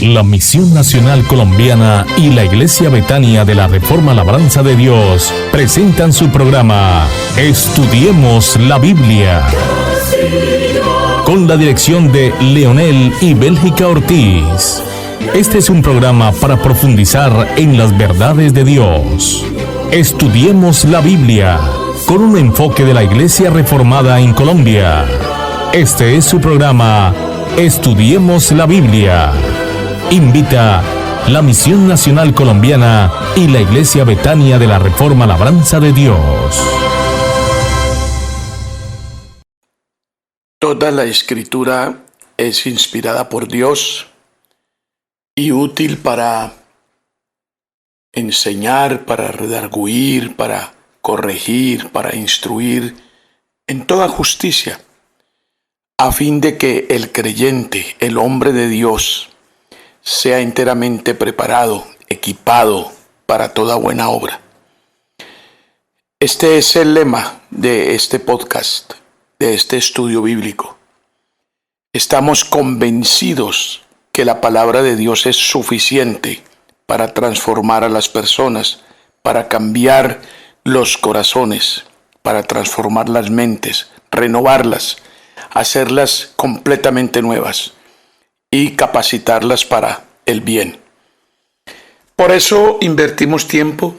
La Misión Nacional Colombiana y la Iglesia Betania de la Reforma Labranza de Dios presentan su programa Estudiemos la Biblia, con la dirección de Leonel y Bélgica Ortiz. Este es un programa para profundizar en las verdades de Dios. Estudiemos la Biblia, con un enfoque de la Iglesia Reformada en Colombia. Este es su programa Estudiemos la Biblia. Invita la Misión Nacional Colombiana y la Iglesia Betania de la Reforma Labranza de Dios. Toda la Escritura es inspirada por Dios y útil para enseñar, para redarguir, para corregir, para instruir en toda justicia, a fin de que el creyente, el hombre de Dios, sea enteramente preparado, equipado para toda buena obra. Este es el lema de este podcast, de este estudio bíblico. Estamos convencidos que la palabra de Dios es suficiente para transformar a las personas, para cambiar los corazones, para transformar las mentes, renovarlas, hacerlas completamente nuevas y capacitarlas para el bien. Por eso invertimos tiempo,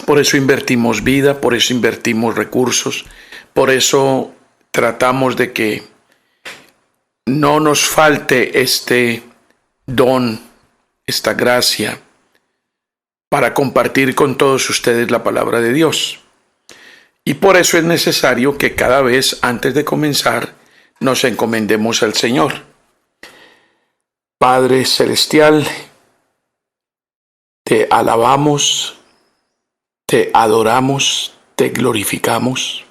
por eso invertimos vida, por eso invertimos recursos, por eso tratamos de que no nos falte este don, esta gracia, para compartir con todos ustedes la palabra de Dios. Y por eso es necesario que cada vez antes de comenzar nos encomendemos al Señor. Padre Celestial, te alabamos, te adoramos, te glorificamos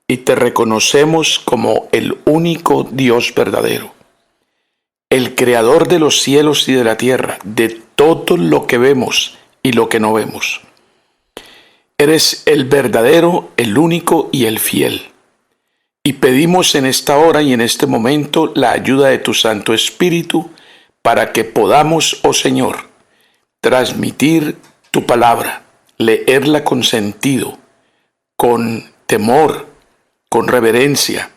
y te reconocemos como el único Dios verdadero, el creador de los cielos y de la tierra, de todo lo que vemos y lo que no vemos. Eres el verdadero, el único y el fiel. Y pedimos en esta hora y en este momento la ayuda de tu Santo Espíritu para que podamos, oh Señor, transmitir tu palabra, leerla con sentido, con temor, con reverencia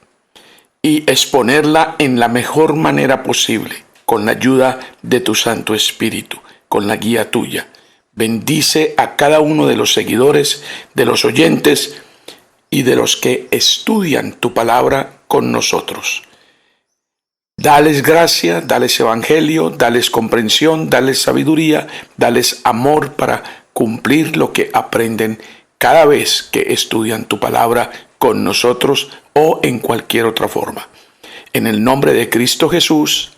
y exponerla en la mejor manera posible, con la ayuda de tu Santo Espíritu, con la guía tuya. Bendice a cada uno de los seguidores, de los oyentes y de los que estudian tu palabra con nosotros. Dales gracia, dales evangelio, dales comprensión, dales sabiduría, dales amor para cumplir lo que aprenden cada vez que estudian tu palabra con nosotros o en cualquier otra forma. En el nombre de Cristo Jesús.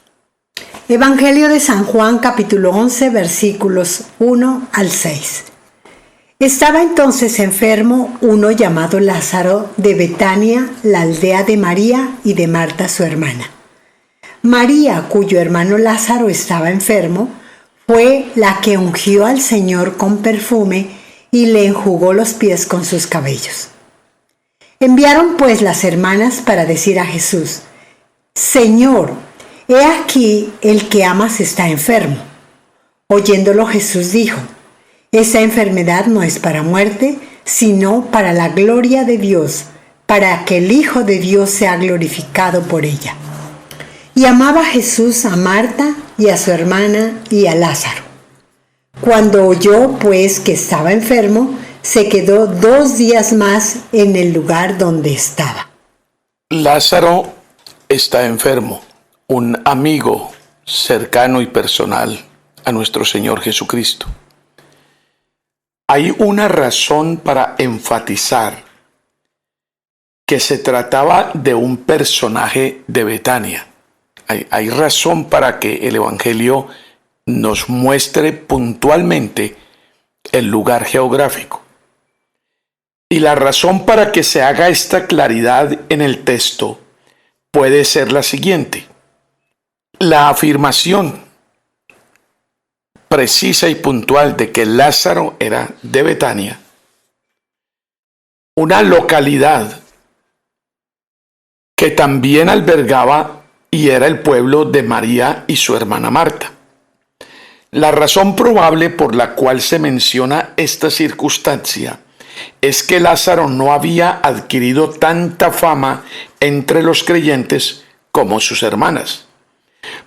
Evangelio de San Juan, capítulo 11, versículos 1 al 6. Estaba entonces enfermo uno llamado Lázaro de Betania, la aldea de María y de Marta su hermana. María, cuyo hermano Lázaro estaba enfermo, fue la que ungió al Señor con perfume y le enjugó los pies con sus cabellos. Enviaron pues las hermanas para decir a Jesús: Señor, he aquí el que amas está enfermo. Oyéndolo Jesús dijo: Esa enfermedad no es para muerte, sino para la gloria de Dios, para que el Hijo de Dios sea glorificado por ella. Y amaba Jesús a Marta y a su hermana y a Lázaro. Cuando oyó pues que estaba enfermo, se quedó 2 días más en el lugar donde estaba. Lázaro está enfermo, un amigo cercano y personal a nuestro Señor Jesucristo. Hay una razón para enfatizar que se trataba de un personaje de Betania. Hay razón para que el Evangelio nos muestre puntualmente el lugar geográfico. Y la razón para que se haga esta claridad en el texto puede ser la siguiente. La afirmación precisa y puntual de que Lázaro era de Betania, una localidad que también albergaba y era el pueblo de María y su hermana Marta. La razón probable por la cual se menciona esta circunstancia es que Lázaro no había adquirido tanta fama entre los creyentes como sus hermanas,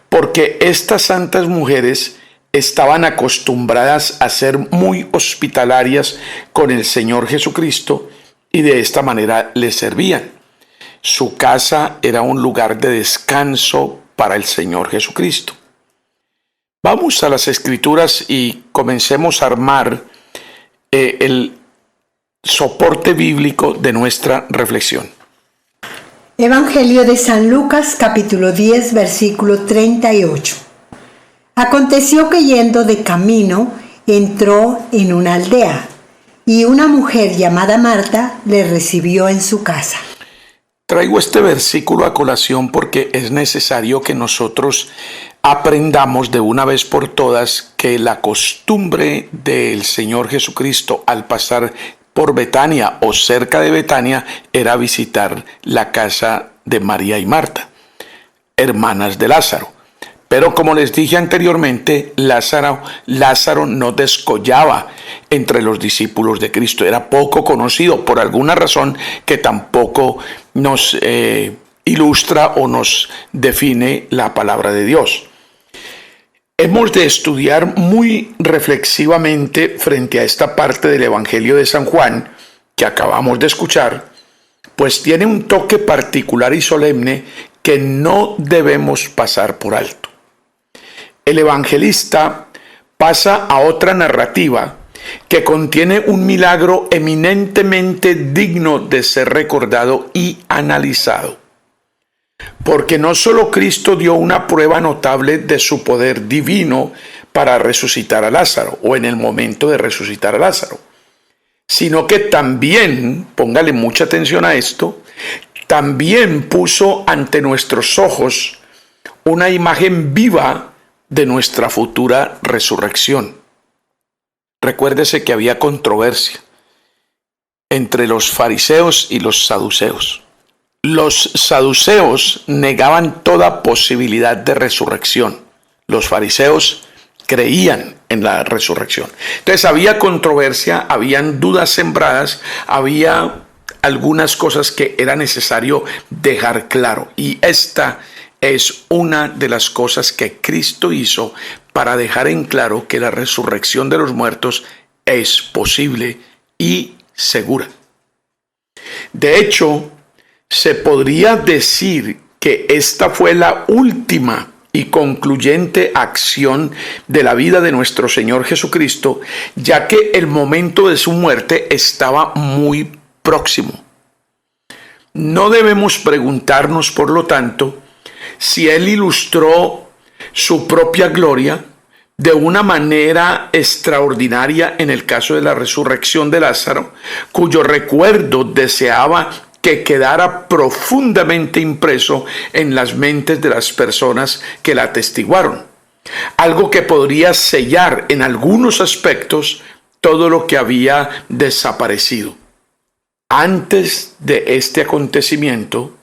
porque estas santas mujeres estaban acostumbradas a ser muy hospitalarias con el Señor Jesucristo y de esta manera le servían. Su casa era un lugar de descanso para el Señor Jesucristo. Vamos a las Escrituras y comencemos a armar el soporte bíblico de nuestra reflexión. Evangelio de San Lucas, capítulo 10, versículo 38. Aconteció que yendo de camino, entró en una aldea, y una mujer llamada Marta le recibió en su casa. Traigo este versículo a colación porque es necesario que nosotros aprendamos de una vez por todas que la costumbre del Señor Jesucristo al pasar por Betania o cerca de Betania era visitar la casa de María y Marta, hermanas de Lázaro. Pero como les dije anteriormente, Lázaro no descollaba entre los discípulos de Cristo. Era poco conocido por alguna razón que tampoco nos ilustra o nos define la palabra de Dios. Hemos de estudiar muy reflexivamente frente a esta parte del Evangelio de San Juan que acabamos de escuchar, pues tiene un toque particular y solemne que no debemos pasar por alto. El evangelista pasa a otra narrativa que contiene un milagro eminentemente digno de ser recordado y analizado. Porque no solo Cristo dio una prueba notable de su poder divino para resucitar a Lázaro, o en el momento de resucitar a Lázaro, sino que también, póngale mucha atención a esto, también puso ante nuestros ojos una imagen viva de nuestra futura resurrección. Recuérdese que había controversia entre los fariseos y los saduceos. Los saduceos negaban toda posibilidad de resurrección. Los fariseos creían en la resurrección. Entonces había controversia, habían dudas sembradas, había algunas cosas que era necesario dejar claro. Y esta es una de las cosas que Cristo hizo para dejar en claro que la resurrección de los muertos es posible y segura. De hecho, se podría decir que esta fue la última y concluyente acción de la vida de nuestro Señor Jesucristo, ya que el momento de su muerte estaba muy próximo. No debemos preguntarnos, por lo tanto, si Él ilustró su propia gloria de una manera extraordinaria en el caso de la resurrección de Lázaro, cuyo recuerdo deseaba que quedara profundamente impreso en las mentes de las personas que la atestiguaron. Algo que podría sellar en algunos aspectos todo lo que había desaparecido. Antes de este acontecimiento,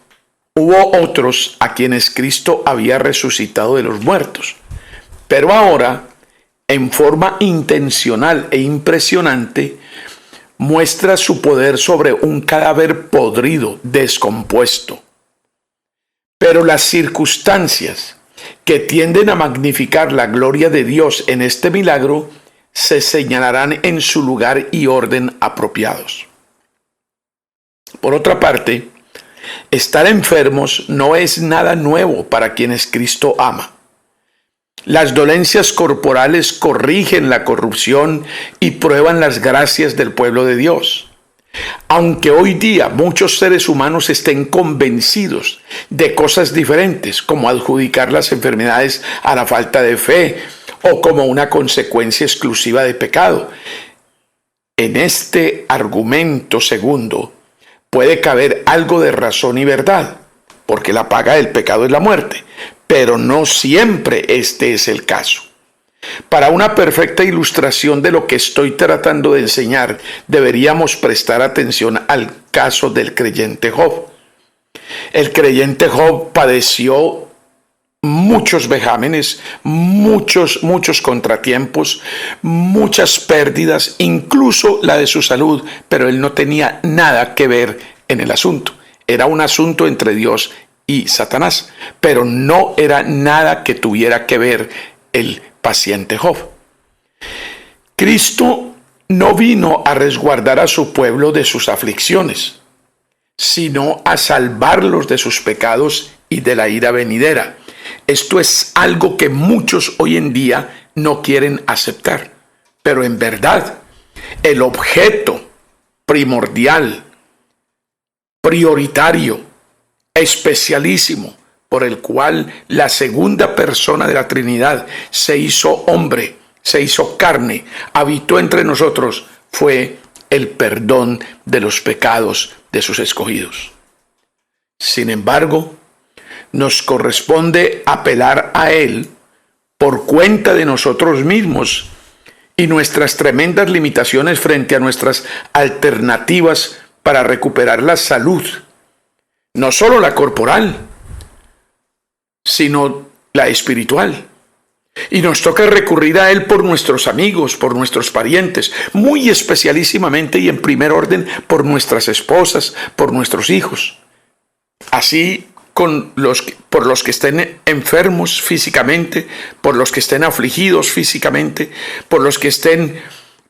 hubo otros a quienes Cristo había resucitado de los muertos. Pero ahora, en forma intencional e impresionante, muestra su poder sobre un cadáver podrido, descompuesto. Pero las circunstancias que tienden a magnificar la gloria de Dios en este milagro se señalarán en su lugar y orden apropiados. Por otra parte, estar enfermos no es nada nuevo para quienes Cristo ama. Las dolencias corporales corrigen la corrupción y prueban las gracias del pueblo de Dios. Aunque hoy día muchos seres humanos estén convencidos de cosas diferentes, como adjudicar las enfermedades a la falta de fe o como una consecuencia exclusiva de pecado, en este argumento segundo puede caber algo de razón y verdad, porque la paga del pecado es la muerte, pero no siempre este es el caso. Para una perfecta ilustración de lo que estoy tratando de enseñar, deberíamos prestar atención al caso del creyente Job. El creyente Job padeció muchos vejámenes, muchos contratiempos, muchas pérdidas, incluso la de su salud, pero él no tenía nada que ver en el asunto. Era un asunto entre Dios y Satanás, pero no era nada que tuviera que ver el paciente Job. Cristo no vino a resguardar a su pueblo de sus aflicciones, sino a salvarlos de sus pecados y de la ira venidera. Esto es algo que muchos hoy en día no quieren aceptar, pero en verdad, el objeto primordial, prioritario, especialísimo, por el cual la segunda persona de la Trinidad se hizo hombre, se hizo carne, habitó entre nosotros, fue el perdón de los pecados de sus escogidos. Sin embargo, nos corresponde apelar a Él por cuenta de nosotros mismos y nuestras tremendas limitaciones frente a nuestras alternativas para recuperar la salud, no solo la corporal, sino la espiritual. Y nos toca recurrir a Él por nuestros amigos, por nuestros parientes, muy especialísimamente y en primer orden por nuestras esposas, por nuestros hijos. Así por los que estén enfermos físicamente, por los que estén afligidos físicamente, por los que estén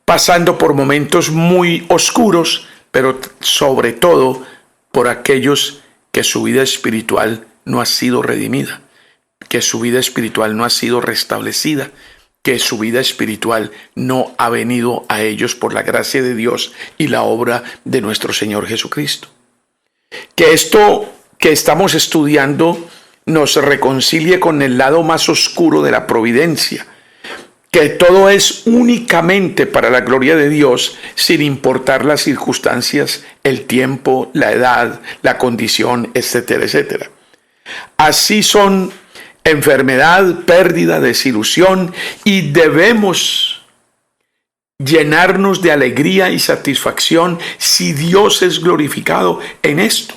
pasando por momentos muy oscuros, pero sobre todo por aquellos que su vida espiritual no ha sido redimida, que su vida espiritual no ha sido restablecida, que su vida espiritual no ha venido a ellos por la gracia de Dios y la obra de nuestro Señor Jesucristo. Que esto que estamos estudiando nos reconcilie con el lado más oscuro de la providencia, que todo es únicamente para la gloria de Dios, sin importar las circunstancias, el tiempo, la edad, la condición, etcétera, etcétera. Así son enfermedad, pérdida, desilusión, y debemos llenarnos de alegría y satisfacción si Dios es glorificado en esto.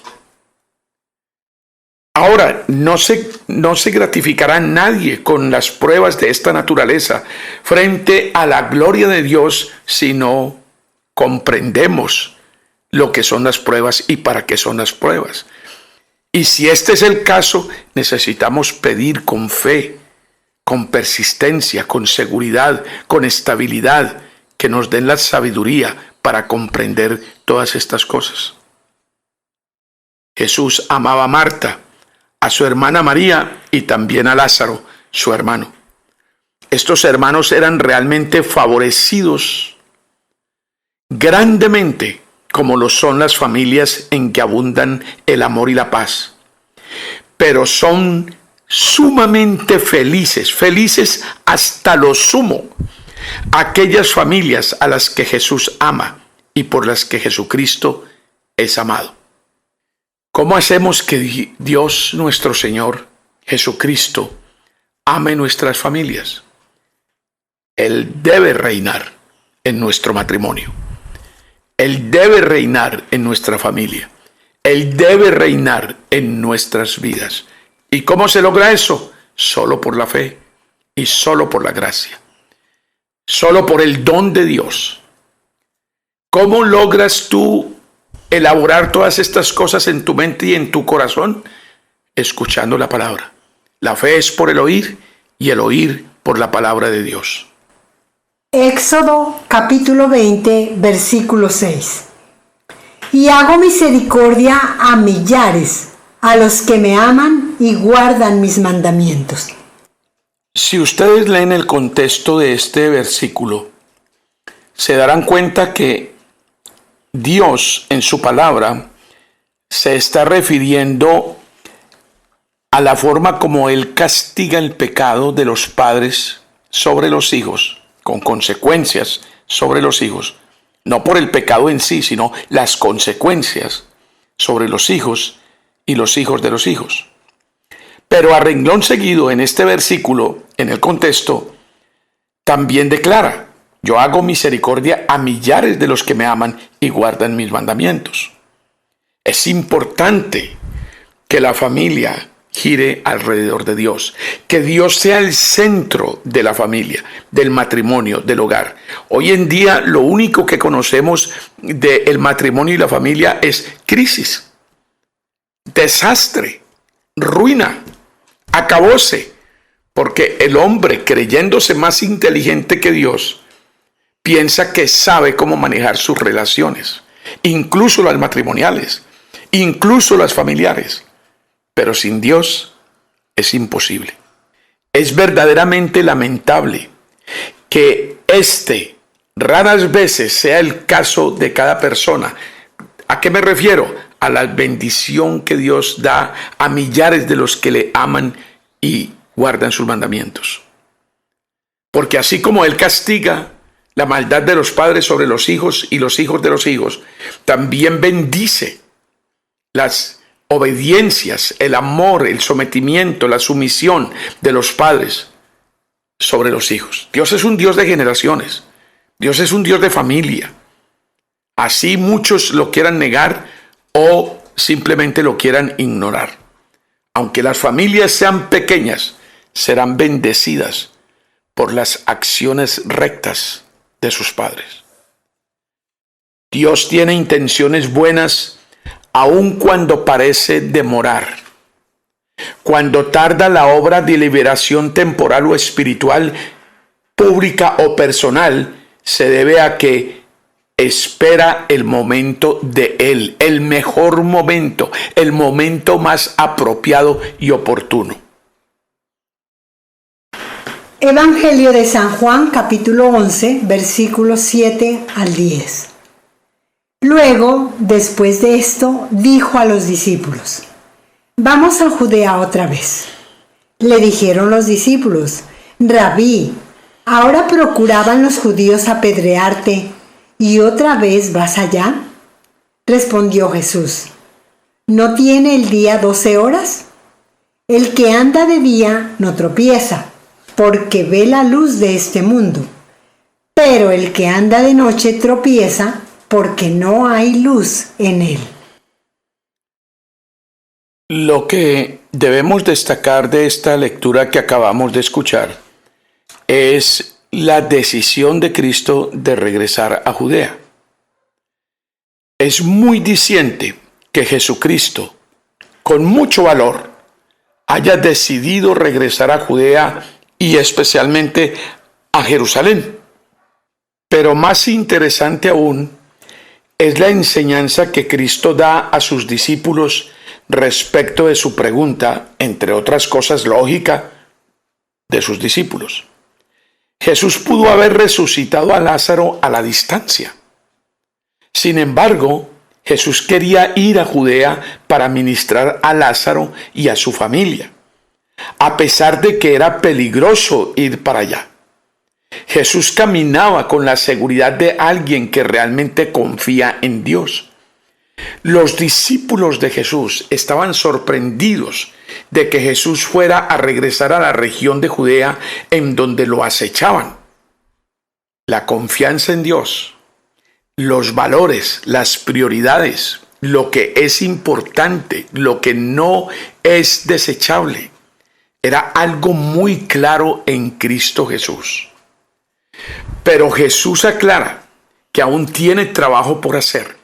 Ahora, no se gratificará nadie con las pruebas de esta naturaleza frente a la gloria de Dios si no comprendemos lo que son las pruebas y para qué son las pruebas. Y si este es el caso, necesitamos pedir con fe, con persistencia, con seguridad, con estabilidad, que nos den la sabiduría para comprender todas estas cosas. Jesús amaba a Marta, a su hermana María y también a Lázaro, su hermano. Estos hermanos eran realmente favorecidos grandemente, como lo son las familias en que abundan el amor y la paz. Pero son sumamente felices hasta lo sumo, aquellas familias a las que Jesús ama y por las que Jesucristo es amado. ¿Cómo hacemos que Dios nuestro Señor, Jesucristo, ame nuestras familias? Él debe reinar en nuestro matrimonio. Él debe reinar en nuestra familia. Él debe reinar en nuestras vidas. ¿Y cómo se logra eso? Solo por la fe y solo por la gracia. Solo por el don de Dios. ¿Cómo logras tú elaborar todas estas cosas en tu mente y en tu corazón? Escuchando la palabra. La fe es por el oír y el oír por la palabra de Dios. Éxodo capítulo 20, versículo 6. Y hago misericordia a millares, a los que me aman y guardan mis mandamientos. Si ustedes leen el contexto de este versículo, se darán cuenta que Dios en su palabra se está refiriendo a la forma como Él castiga el pecado de los padres sobre los hijos, con consecuencias sobre los hijos, no por el pecado en sí, sino las consecuencias sobre los hijos y los hijos de los hijos. Pero a renglón seguido en este versículo, en el contexto, también declara: yo hago misericordia a millares de los que me aman y guardan mis mandamientos. Es importante que la familia gire alrededor de Dios, que Dios sea el centro de la familia, del matrimonio, del hogar. Hoy en día lo único que conocemos del matrimonio y la familia es crisis, desastre, ruina, acabose, porque el hombre, creyéndose más inteligente que Dios, piensa que sabe cómo manejar sus relaciones, incluso las matrimoniales, incluso las familiares. Pero sin Dios es imposible. Es verdaderamente lamentable que raras veces sea el caso de cada persona. ¿A qué me refiero? A la bendición que Dios da a millares de los que le aman y guardan sus mandamientos. Porque así como Él castiga la maldad de los padres sobre los hijos y los hijos de los hijos, también bendice las obediencias, el amor, el sometimiento, la sumisión de los padres sobre los hijos. Dios es un Dios de generaciones. Dios es un Dios de familia. Así muchos lo quieran negar o simplemente lo quieran ignorar. Aunque las familias sean pequeñas, serán bendecidas por las acciones rectas de sus padres. Dios tiene intenciones buenas aun cuando parece demorar. Cuando tarda la obra de liberación temporal o espiritual, pública o personal, se debe a que espera el momento de Él, el mejor momento, el momento más apropiado y oportuno. Evangelio de San Juan, capítulo 11, versículos 7 al 10. Luego, después de esto, dijo a los discípulos: «Vamos a Judea otra vez». Le dijeron los discípulos: «Rabí, ahora procuraban los judíos apedrearte, ¿y otra vez vas allá?». Respondió Jesús: ¿No tiene el día 12 horas? El que anda de día no tropieza, porque ve la luz de este mundo. Pero el que anda de noche tropieza, porque no hay luz en él. Lo que debemos destacar de esta lectura que acabamos de escuchar es la decisión de Cristo de regresar a Judea. Es muy diciente que Jesucristo, con mucho valor, haya decidido regresar a Judea y especialmente a Jerusalén. Pero más interesante aún es la enseñanza que Cristo da a sus discípulos respecto de su pregunta, entre otras cosas lógica, de sus discípulos. Jesús pudo haber resucitado a Lázaro a la distancia. Sin embargo, Jesús quería ir a Judea para ministrar a Lázaro y a su familia, a pesar de que era peligroso ir para allá. Jesús caminaba con la seguridad de alguien que realmente confía en Dios. Los discípulos de Jesús estaban sorprendidos de que Jesús fuera a regresar a la región de Judea en donde lo acechaban. La confianza en Dios, los valores, las prioridades, lo que es importante, lo que no es desechable, era algo muy claro en Cristo Jesús. Pero Jesús aclara que aún tiene trabajo por hacer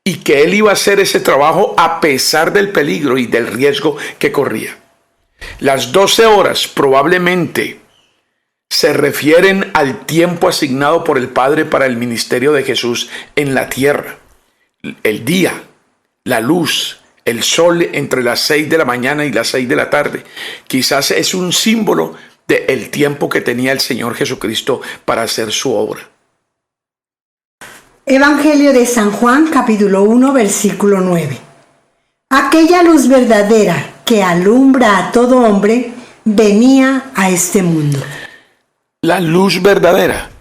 y que Él iba a hacer ese trabajo a pesar del peligro y del riesgo que corría. Las 12 horas probablemente se refieren al tiempo asignado por el Padre para el ministerio de Jesús en la tierra. El día, la luz, el sol entre las 6 de la mañana y las 6 de la tarde, quizás es un símbolo del tiempo que tenía el Señor Jesucristo para hacer su obra. Evangelio de San Juan, capítulo 1, versículo 9. Aquella luz verdadera que alumbra a todo hombre venía a este mundo. La luz verdadera.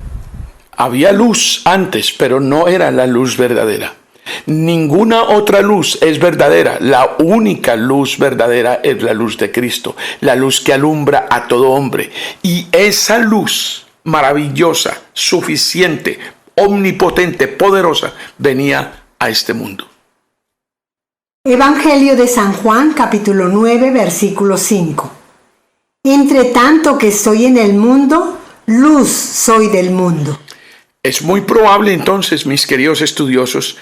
Había luz antes, pero no era la luz verdadera. Ninguna otra luz es verdadera. La única luz verdadera es la luz de Cristo, la luz que alumbra a todo hombre. Y esa luz maravillosa, suficiente, omnipotente, poderosa, venía a este mundo. Evangelio de San Juan, capítulo 9, versículo 5. Entre tanto que estoy en el mundo, luz soy del mundo. Es muy probable entonces, mis queridos estudiosos,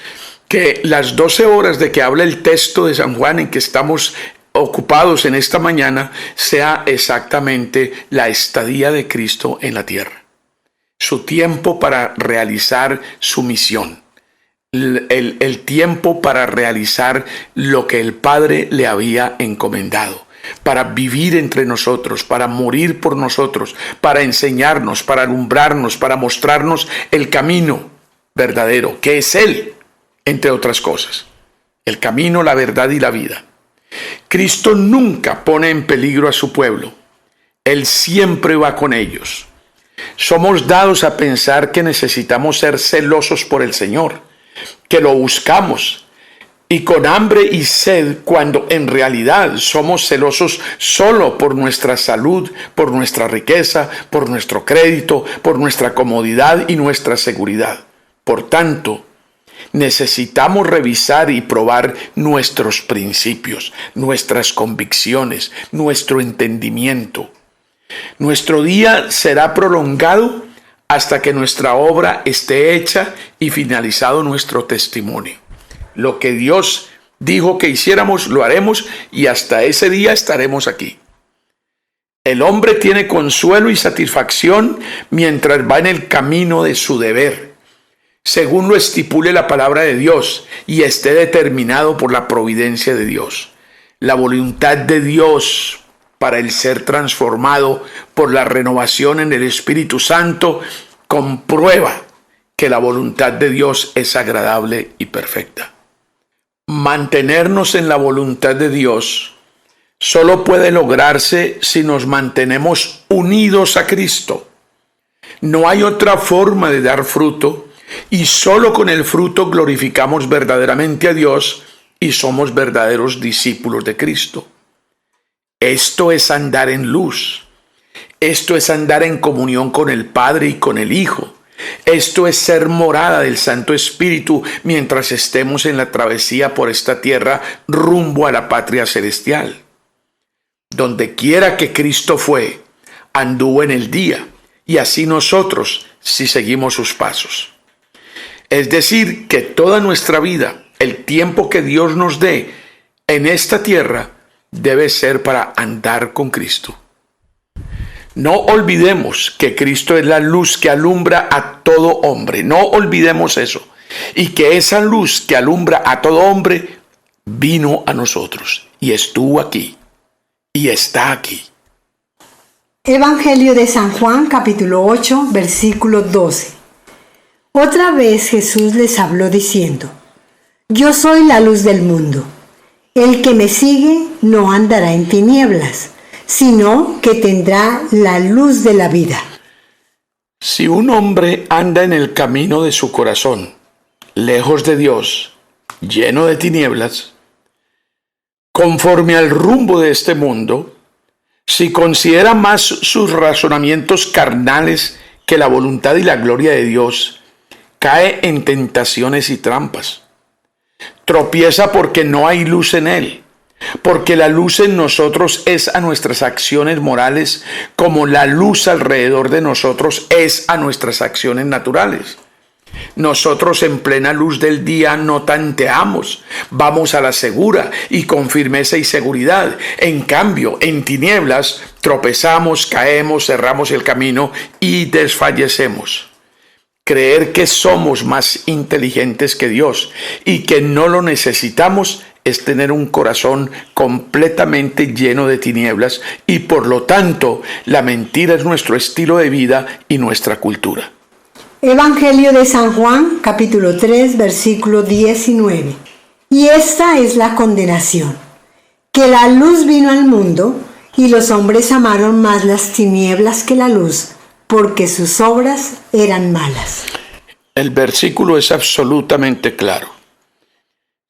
que las 12 horas de que habla el texto de San Juan en que estamos ocupados en esta mañana sea exactamente la estadía de Cristo en la tierra. Su tiempo para realizar su misión. El tiempo para realizar lo que el Padre le había encomendado. Para vivir entre nosotros, para morir por nosotros, para enseñarnos, para alumbrarnos, para mostrarnos el camino verdadero, que es Él, entre otras cosas. El camino, la verdad y la vida. Cristo nunca pone en peligro a su pueblo. Él siempre va con ellos. Somos dados a pensar que necesitamos ser celosos por el Señor, que lo buscamos, y con hambre y sed, cuando en realidad somos celosos solo por nuestra salud, por nuestra riqueza, por nuestro crédito, por nuestra comodidad y nuestra seguridad. Por tanto, necesitamos revisar y probar nuestros principios, nuestras convicciones, nuestro entendimiento. Nuestro día será prolongado hasta que nuestra obra esté hecha y finalizado nuestro testimonio. Lo que Dios dijo que hiciéramos, lo haremos y hasta ese día estaremos aquí. El hombre tiene consuelo y satisfacción mientras va en el camino de su deber, según lo estipule la palabra de Dios y esté determinado por la providencia de Dios. La voluntad de Dios para el ser transformado por la renovación en el Espíritu Santo comprueba que la voluntad de Dios es agradable y perfecta. Mantenernos en la voluntad de Dios solo puede lograrse si nos mantenemos unidos a Cristo. No hay otra forma de dar fruto y solo con el fruto glorificamos verdaderamente a Dios y somos verdaderos discípulos de Cristo. Esto es andar en luz. Esto es andar en comunión con el Padre y con el Hijo. Esto es ser morada del Santo Espíritu mientras estemos en la travesía por esta tierra rumbo a la patria celestial. Donde quiera que Cristo fue, anduvo en el día, y así nosotros si seguimos sus pasos. Es decir, que toda nuestra vida, el tiempo que Dios nos dé en esta tierra, debe ser para andar con Cristo. No olvidemos que Cristo es la luz que alumbra a todo hombre. No olvidemos eso. Y que esa luz que alumbra a todo hombre vino a nosotros y estuvo aquí y está aquí. Evangelio de San Juan, capítulo 8, versículo 12. Otra vez Jesús les habló diciendo: Yo soy la luz del mundo. El que me sigue no andará en tinieblas, sino que tendrá la luz de la vida. Si un hombre anda en el camino de su corazón, lejos de Dios, lleno de tinieblas, conforme al rumbo de este mundo, si considera más sus razonamientos carnales que la voluntad y la gloria de Dios, cae en tentaciones y trampas. Tropieza porque no hay luz en él. Porque la luz en nosotros es a nuestras acciones morales como la luz alrededor de nosotros es a nuestras acciones naturales. Nosotros en plena luz del día no tanteamos, vamos a la segura y con firmeza y seguridad. En cambio, en tinieblas tropezamos, caemos, cerramos el camino y desfallecemos. Creer que somos más inteligentes que Dios y que no lo necesitamos es tener un corazón completamente lleno de tinieblas y por lo tanto la mentira es nuestro estilo de vida y nuestra cultura. Evangelio de San Juan, capítulo 3, versículo 19. Y esta es la condenación, que la luz vino al mundo y los hombres amaron más las tinieblas que la luz, porque sus obras eran malas. El versículo es absolutamente claro.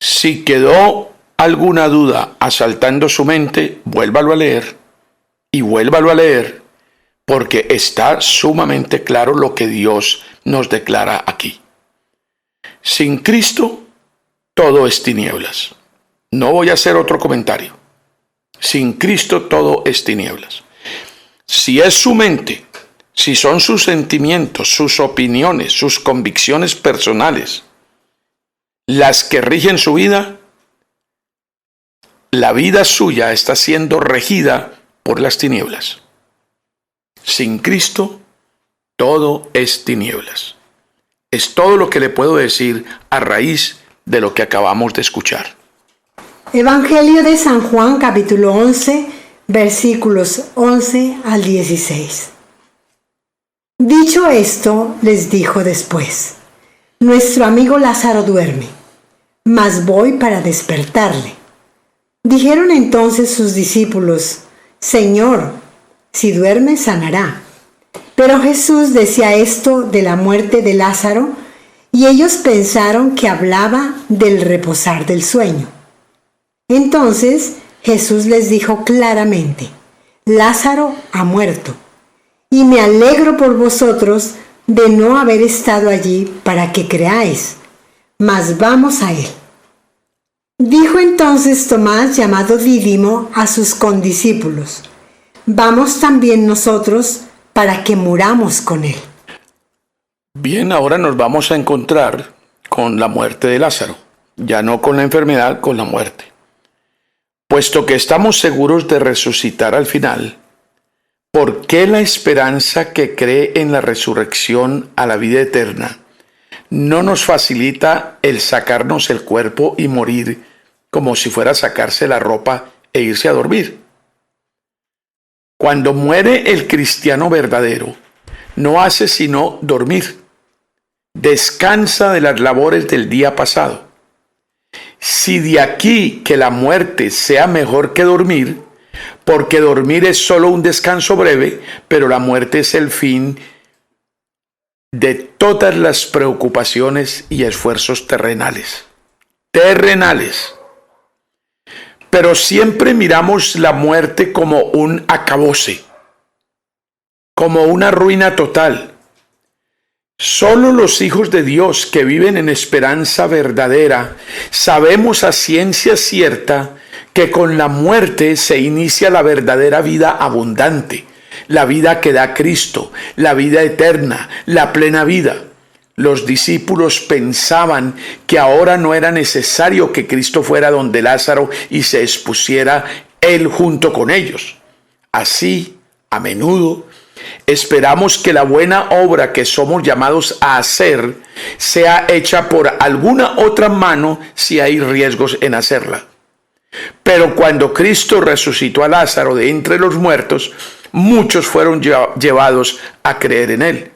Si quedó alguna duda asaltando su mente, vuélvalo a leer y vuélvalo a leer, porque está sumamente claro lo que Dios nos declara aquí. Sin Cristo, todo es tinieblas. No voy a hacer otro comentario. Sin Cristo todo es tinieblas. Si es su mente, si son sus sentimientos, sus opiniones, sus convicciones personales, las que rigen su vida, la vida suya está siendo regida por las tinieblas. Sin Cristo, todo es tinieblas. Es todo lo que le puedo decir a raíz de lo que acabamos de escuchar. Evangelio de San Juan, capítulo 11, versículos 11 al 16. Dicho esto, les dijo después: Nuestro amigo Lázaro duerme, mas voy para despertarle. Dijeron entonces sus discípulos: Señor, si duerme, sanará. Pero Jesús decía esto de la muerte de Lázaro, y ellos pensaron que hablaba del reposar del sueño. Entonces Jesús les dijo claramente: Lázaro ha muerto, y me alegro por vosotros de no haber estado allí para que creáis, mas vamos a él. Dijo entonces Tomás, llamado Dídimo, a sus condiscípulos: Vamos también nosotros para que muramos con él. Bien, ahora nos vamos a encontrar con la muerte de Lázaro, ya no con la enfermedad, con la muerte. Puesto que estamos seguros de resucitar al final, ¿por qué la esperanza que cree en la resurrección a la vida eterna no nos facilita el sacarnos el cuerpo y morir como si fuera sacarse la ropa e irse a dormir? Cuando muere el cristiano verdadero, no hace sino dormir. Descansa de las labores del día pasado. Si de aquí que la muerte sea mejor que dormir, porque dormir es solo un descanso breve, pero la muerte es el fin de todas las preocupaciones y esfuerzos terrenales. Pero siempre miramos la muerte como un acabose, como una ruina total. Solo los hijos de Dios que viven en esperanza verdadera sabemos a ciencia cierta que con la muerte se inicia la verdadera vida abundante, la vida que da Cristo, la vida eterna, la plena vida. Los discípulos pensaban que ahora no era necesario que Cristo fuera donde Lázaro y se expusiera él junto con ellos. Así, a menudo, esperamos que la buena obra que somos llamados a hacer sea hecha por alguna otra mano si hay riesgos en hacerla. Pero cuando Cristo resucitó a Lázaro de entre los muertos, muchos fueron llevados a creer en él.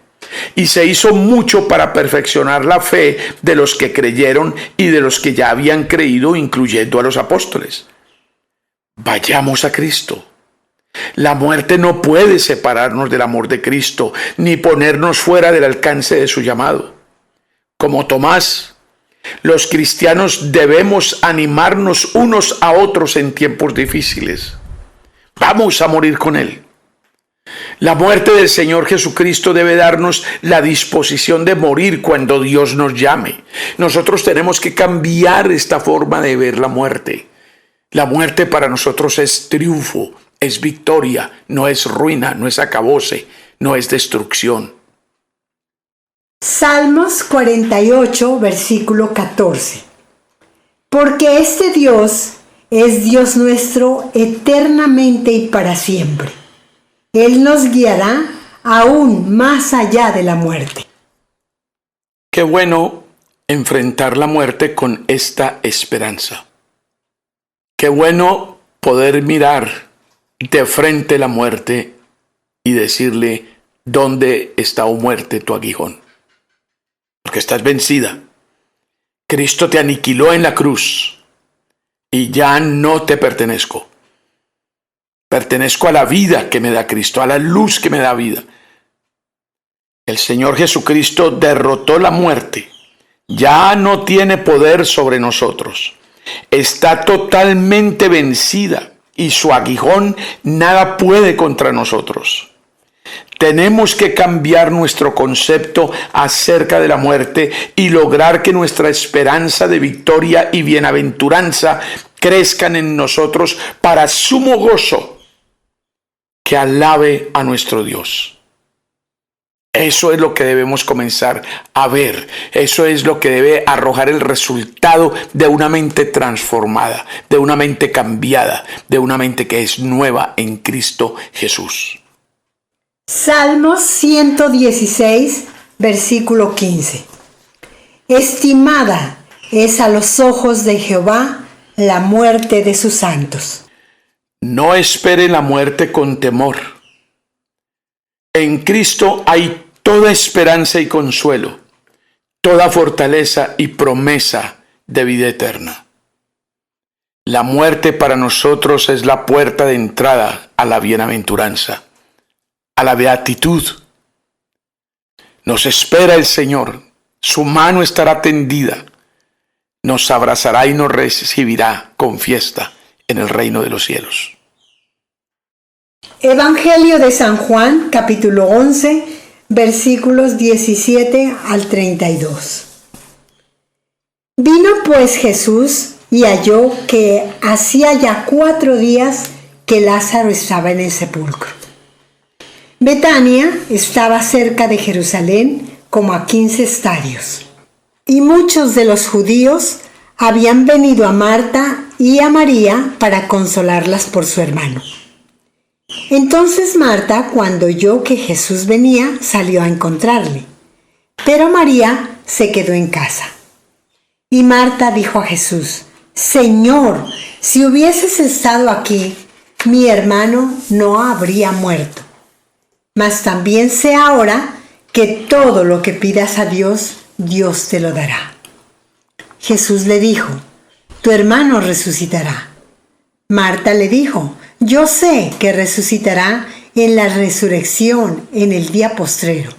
Y se hizo mucho para perfeccionar la fe de los que creyeron y de los que ya habían creído, incluyendo a los apóstoles. Vayamos a Cristo. La muerte no puede separarnos del amor de Cristo, ni ponernos fuera del alcance de su llamado. Como Tomás, los cristianos debemos animarnos unos a otros en tiempos difíciles. Vamos a morir con Él. La muerte del Señor Jesucristo debe darnos la disposición de morir cuando Dios nos llame. Nosotros tenemos que cambiar esta forma de ver la muerte. La muerte para nosotros es triunfo, es victoria, no es ruina, no es acabose, no es destrucción. Salmos 48, versículo 14. Porque este Dios es Dios nuestro eternamente y para siempre. Él nos guiará aún más allá de la muerte. Qué bueno enfrentar la muerte con esta esperanza. Qué bueno poder mirar de frente la muerte y decirle: ¿dónde está, oh muerte, tu aguijón? Porque estás vencida. Cristo te aniquiló en la cruz y ya no te pertenezco. Pertenezco a la vida que me da Cristo, a la luz que me da vida. El Señor Jesucristo derrotó la muerte. Ya no tiene poder sobre nosotros. Está totalmente vencida y su aguijón nada puede contra nosotros. Tenemos que cambiar nuestro concepto acerca de la muerte y lograr que nuestra esperanza de victoria y bienaventuranza crezcan en nosotros para sumo gozo, que alabe a nuestro Dios. Eso es lo que debemos comenzar a ver. Eso es lo que debe arrojar el resultado de una mente transformada, de una mente cambiada, de una mente que es nueva en Cristo Jesús. Salmos 116, versículo 15. Estimada es a los ojos de Jehová la muerte de sus santos. No espere la muerte con temor. En Cristo hay toda esperanza y consuelo, toda fortaleza y promesa de vida eterna. La muerte para nosotros es la puerta de entrada a la bienaventuranza, a la beatitud. Nos espera el Señor, su mano estará tendida, nos abrazará y nos recibirá con fiesta en el reino de los cielos. Evangelio de San Juan, capítulo 11, versículos 17 al 32. Vino pues Jesús y halló que hacía ya 4 días que Lázaro estaba en el sepulcro. Betania estaba cerca de Jerusalén, como a 15 estadios. Y muchos de los judíos habían venido a Marta y a María para consolarlas por su hermano. Entonces Marta, cuando oyó que Jesús venía, salió a encontrarle. Pero María se quedó en casa. Y Marta dijo a Jesús: Señor, si hubieses estado aquí, mi hermano no habría muerto. Mas también sé ahora que todo lo que pidas a Dios, Dios te lo dará. Jesús le dijo: Tu hermano resucitará. Marta le dijo: Yo sé que resucitará en la resurrección en el día postrero.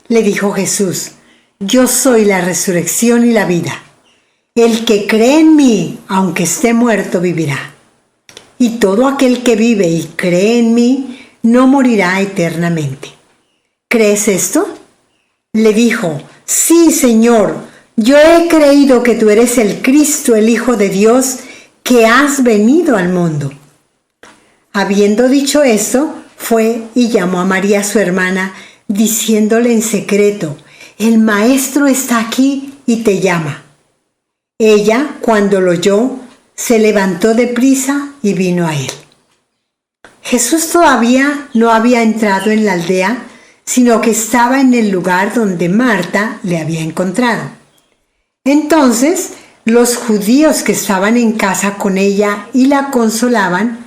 Le dijo Jesús: Yo soy la resurrección y la vida. El que cree en mí, aunque esté muerto, vivirá. Y todo aquel que vive y cree en mí, no morirá eternamente. ¿Crees esto? Le dijo: Sí, Señor, yo he creído que tú eres el Cristo, el Hijo de Dios, que has venido al mundo. Habiendo dicho esto, fue y llamó a María su hermana, diciéndole en secreto: El Maestro está aquí y te llama. Ella, cuando lo oyó, se levantó deprisa y vino a él. Jesús todavía no había entrado en la aldea, sino que estaba en el lugar donde Marta le había encontrado. Entonces, los judíos que estaban en casa con ella y la consolaban,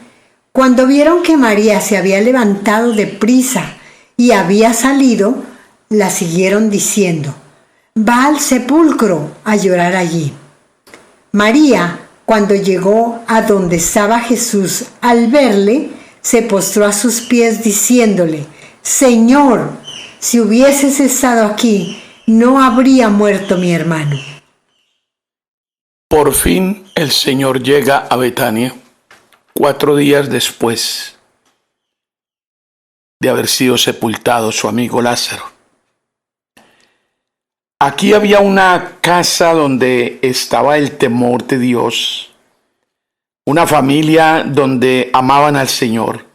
cuando vieron que María se había levantado deprisa y había salido, la siguieron diciendo: Va al sepulcro a llorar allí. María, cuando llegó a donde estaba Jesús, al verle, se postró a sus pies diciéndole: Señor, si hubieses estado aquí, no habría muerto mi hermano. Por fin el Señor llega a Betania 4 días después de haber sido sepultado su amigo Lázaro. Aquí había una casa donde estaba el temor de Dios, una familia donde amaban al Señor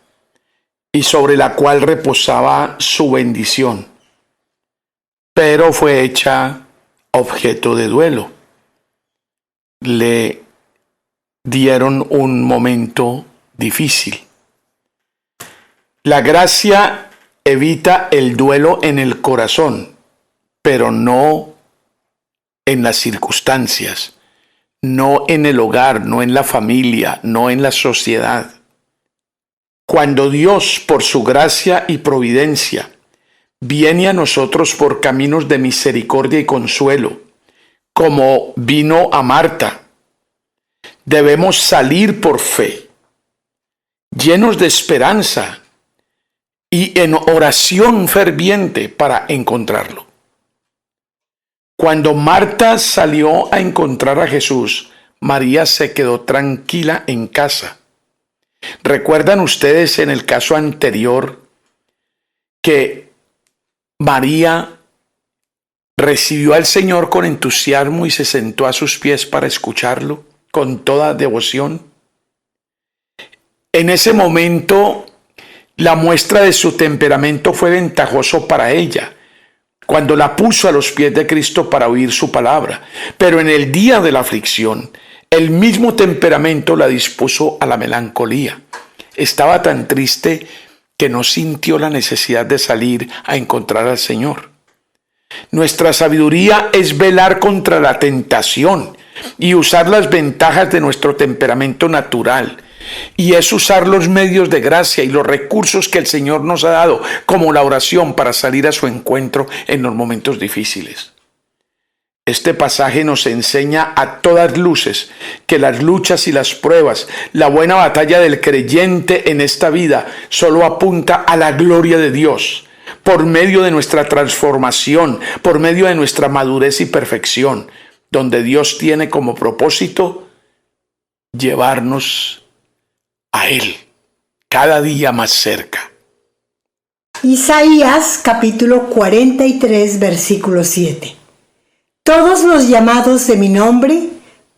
y sobre la cual reposaba su bendición, pero fue hecha objeto de duelo. Le dieron un momento difícil. La gracia evita el duelo en el corazón, pero no en las circunstancias, no en el hogar, no en la familia, no en la sociedad. Cuando Dios, por su gracia y providencia, viene a nosotros por caminos de misericordia y consuelo, como vino a Marta, debemos salir por fe, llenos de esperanza y en oración ferviente para encontrarlo. Cuando Marta salió a encontrar a Jesús, María se quedó tranquila en casa. ¿Recuerdan ustedes en el caso anterior que María recibió al Señor con entusiasmo y se sentó a sus pies para escucharlo? con toda devoción. En ese momento, la muestra de su temperamento fue ventajoso para ella, cuando la puso a los pies de Cristo para oír su palabra. Pero en el día de la aflicción, el mismo temperamento la dispuso a la melancolía. Estaba tan triste que no sintió la necesidad de salir a encontrar al Señor. Nuestra sabiduría es velar contra la tentación y usar las ventajas de nuestro temperamento natural. Y es usar los medios de gracia y los recursos que el Señor nos ha dado, como la oración, para salir a su encuentro en los momentos difíciles. Este pasaje nos enseña a todas luces que las luchas y las pruebas, la buena batalla del creyente en esta vida, solo apunta a la gloria de Dios, por medio de nuestra transformación, por medio de nuestra madurez y perfección, donde Dios tiene como propósito llevarnos a Él cada día más cerca. Isaías capítulo 43 versículo 7. Todos los llamados de mi nombre,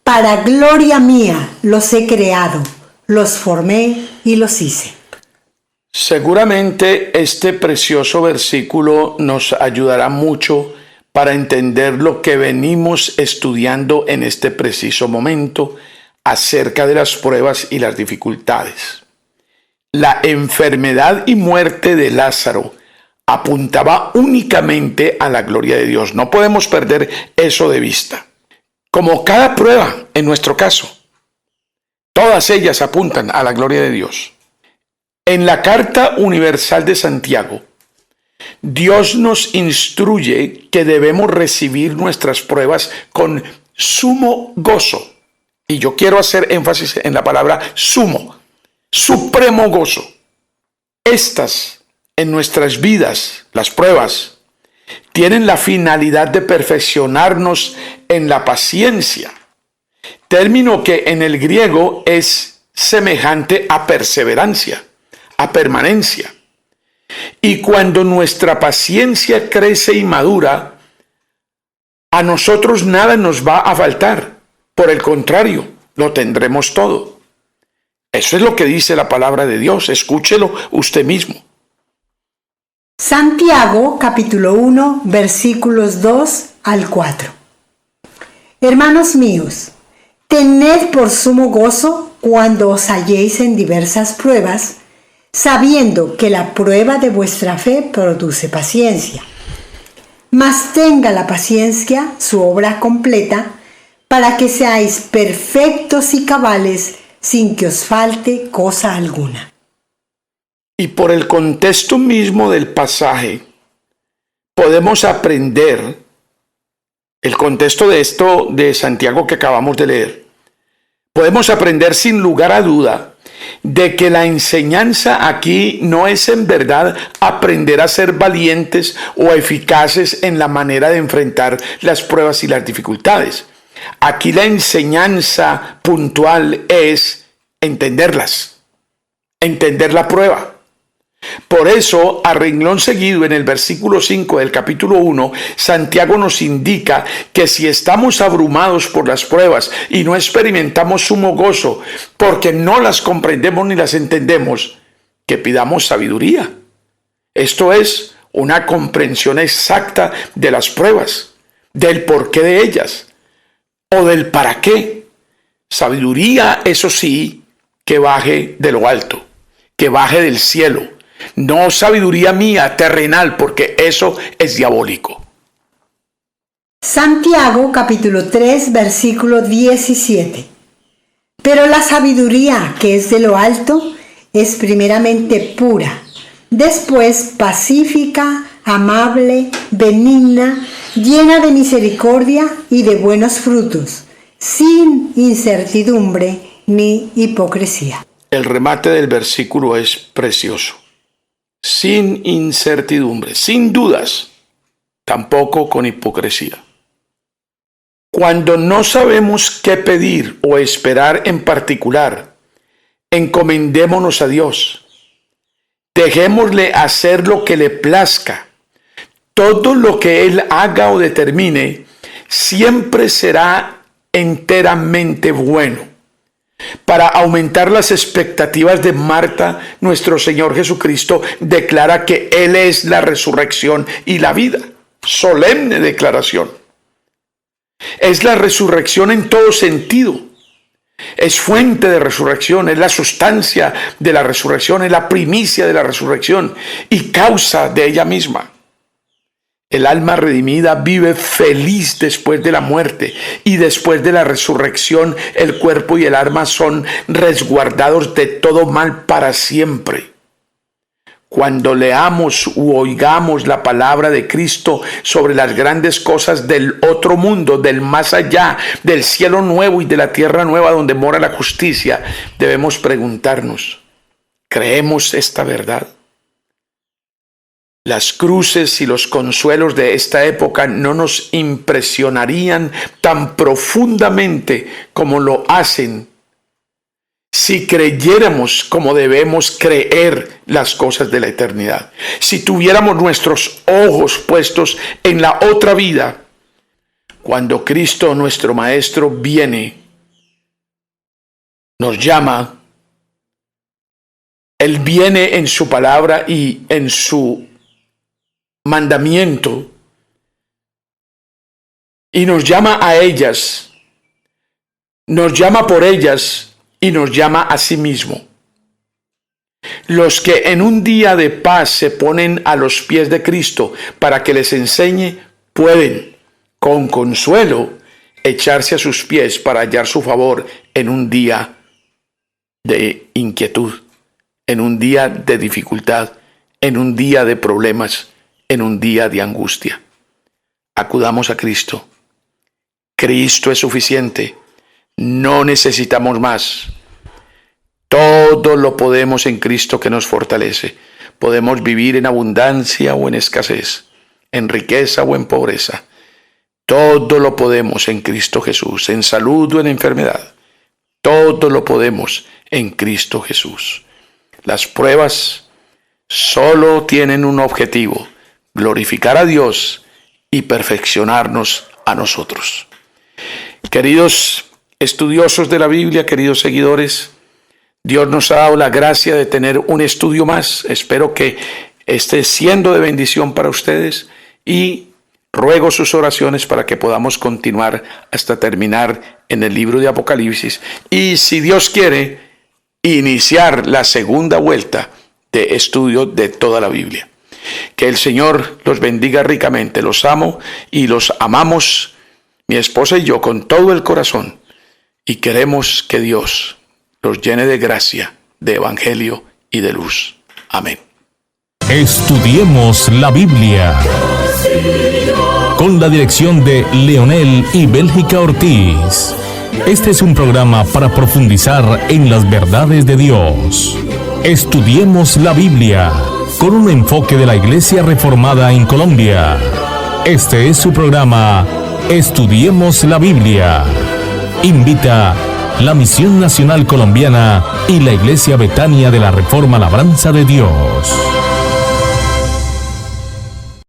para gloria mía los he creado, los formé y los hice. Seguramente este precioso versículo nos ayudará mucho para entender lo que venimos estudiando en este preciso momento acerca de las pruebas y las dificultades. La enfermedad y muerte de Lázaro apuntaba únicamente a la gloria de Dios. No podemos perder eso de vista. Como cada prueba, en nuestro caso, todas ellas apuntan a la gloria de Dios. En la Carta Universal de Santiago, Dios nos instruye que debemos recibir nuestras pruebas con sumo gozo. Y yo quiero hacer énfasis en la palabra sumo, supremo gozo. Estas, en nuestras vidas, las pruebas, tienen la finalidad de perfeccionarnos en la paciencia, término que en el griego es semejante a perseverancia, a permanencia. Y cuando nuestra paciencia crece y madura, a nosotros nada nos va a faltar. Por el contrario, lo tendremos todo. Eso es lo que dice la palabra de Dios. Escúchelo usted mismo. Santiago capítulo 1 versículos 2 al 4. Hermanos míos, tened por sumo gozo cuando os halléis en diversas pruebas, sabiendo que la prueba de vuestra fe produce paciencia. Mas tenga la paciencia su obra completa, para que seáis perfectos y cabales, sin que os falte cosa alguna. Y por el contexto mismo del pasaje, podemos aprender, el contexto de esto de Santiago que acabamos de leer, podemos aprender sin lugar a duda de que la enseñanza aquí no es en verdad aprender a ser valientes o eficaces en la manera de enfrentar las pruebas y las dificultades. Aquí la enseñanza puntual es entenderlas, entender la prueba. Por eso, a renglón seguido, en el versículo 5 del capítulo 1, Santiago nos indica que si estamos abrumados por las pruebas y no experimentamos sumo gozo porque no las comprendemos ni las entendemos, que pidamos sabiduría. Esto es una comprensión exacta de las pruebas, del porqué de ellas o del para qué. Sabiduría, eso sí, que baje de lo alto, que baje del cielo. No sabiduría mía, terrenal, porque eso es diabólico. Santiago capítulo 3 versículo 17. Pero la sabiduría que es de lo alto es primeramente pura, después pacífica, amable, benigna, llena de misericordia y de buenos frutos, sin incertidumbre ni hipocresía. El remate del versículo es precioso. Sin incertidumbre, sin dudas, tampoco con hipocresía. Cuando no sabemos qué pedir o esperar en particular, encomendémonos a Dios. Dejémosle hacer lo que le plazca. Todo lo que Él haga o determine siempre será enteramente bueno. Para aumentar las expectativas de Marta, nuestro Señor Jesucristo declara que Él es la resurrección y la vida. Solemne declaración. Es la resurrección en todo sentido. Es fuente de resurrección, es la sustancia de la resurrección, es la primicia de la resurrección y causa de ella misma. El alma redimida vive feliz después de la muerte, y después de la resurrección el cuerpo y el alma son resguardados de todo mal para siempre. Cuando leamos u oigamos la palabra de Cristo sobre las grandes cosas del otro mundo, del más allá, del cielo nuevo y de la tierra nueva donde mora la justicia, debemos preguntarnos, ¿creemos esta verdad? Las cruces y los consuelos de esta época no nos impresionarían tan profundamente como lo hacen si creyéramos como debemos creer las cosas de la eternidad. Si tuviéramos nuestros ojos puestos en la otra vida, cuando Cristo nuestro Maestro viene, nos llama, Él viene en su palabra y en su mandamiento y nos llama a ellas, nos llama por ellas y nos llama a sí mismo. Los que en un día de paz se ponen a los pies de Cristo para que les enseñe, pueden, con consuelo, echarse a sus pies para hallar su favor en un día de inquietud, en un día de dificultad, en un día de problemas, en un día de angustia. Acudamos a Cristo. Cristo es suficiente. No necesitamos más. Todo lo podemos en Cristo que nos fortalece. Podemos vivir en abundancia o en escasez, en riqueza o en pobreza. Todo lo podemos en Cristo Jesús, en salud o en enfermedad. Todo lo podemos en Cristo Jesús. Las pruebas solo tienen un objetivo: glorificar a Dios y perfeccionarnos a nosotros. Queridos estudiosos de la Biblia, queridos seguidores, Dios nos ha dado la gracia de tener un estudio más. Espero que esté siendo de bendición para ustedes y ruego sus oraciones para que podamos continuar hasta terminar en el libro de Apocalipsis y, si Dios quiere, iniciar la segunda vuelta de estudio de toda la Biblia. Que el Señor los bendiga ricamente. Los amo y los amamos, mi esposa y yo, con todo el corazón, y queremos que Dios los llene de gracia, de evangelio y de luz. Amén. Estudiemos la Biblia con la dirección de Leonel y Bélgica Ortiz. Este es un programa para profundizar en las verdades de Dios. Estudiemos la Biblia con un enfoque de la Iglesia Reformada en Colombia. Este es su programa Estudiemos la Biblia. Invita la Misión Nacional Colombiana y la Iglesia Betania de la Reforma Labranza de Dios.